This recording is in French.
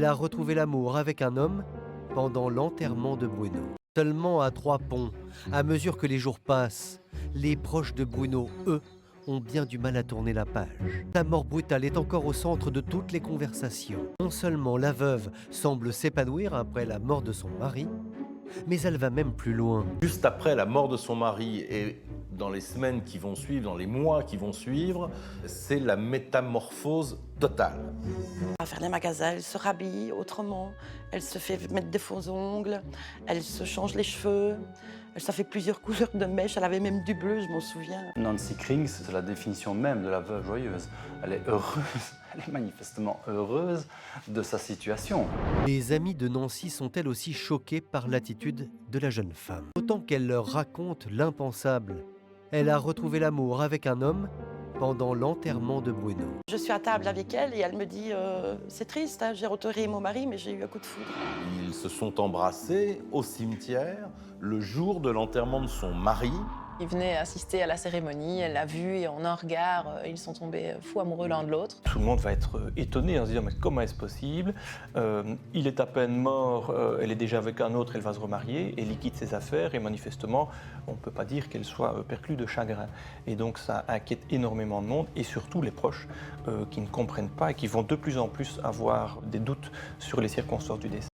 Elle a retrouvé l'amour avec un homme pendant l'enterrement de Bruno. Seulement à 3 ponts, à mesure que les jours passent, les proches de Bruno, eux, ont bien du mal à tourner la page. Sa mort brutale est encore au centre de toutes les conversations. Non seulement la veuve semble s'épanouir après la mort de son mari, mais elle va même plus loin. Juste après la mort de son mari et dans les semaines qui vont suivre, dans les mois qui vont suivre, c'est la métamorphose totale. Elle va faire des magasins, elle se rhabille autrement, elle se fait mettre des faux ongles, elle se change les cheveux, elle se fait plusieurs couleurs de mèches, elle avait même du bleu, je m'en souviens. Nancy Krings, c'est la définition même de la veuve joyeuse. Elle est heureuse, elle est manifestement heureuse de sa situation. Les amies de Nancy sont elles aussi choquées par l'attitude de la jeune femme. Autant qu'elle leur raconte l'impensable. Elle a retrouvé l'amour avec un homme pendant l'enterrement de Bruno. Je suis à table avec elle et elle me dit c'est triste, hein, j'ai enterré mon mari mais j'ai eu un coup de foudre. Ils se sont embrassés au cimetière le jour de l'enterrement de son mari. Il venait assister à la cérémonie, elle l'a vu et en un regard, ils sont tombés fous amoureux l'un de l'autre. Tout le monde va être étonné en se disant mais comment est-ce possible? Il est à peine mort, elle est déjà avec un autre, elle va se remarier, et liquide ses affaires et manifestement on ne peut pas dire qu'elle soit perclue de chagrin. Et donc ça inquiète énormément de monde et surtout les proches qui ne comprennent pas et qui vont de plus en plus avoir des doutes sur les circonstances du décès.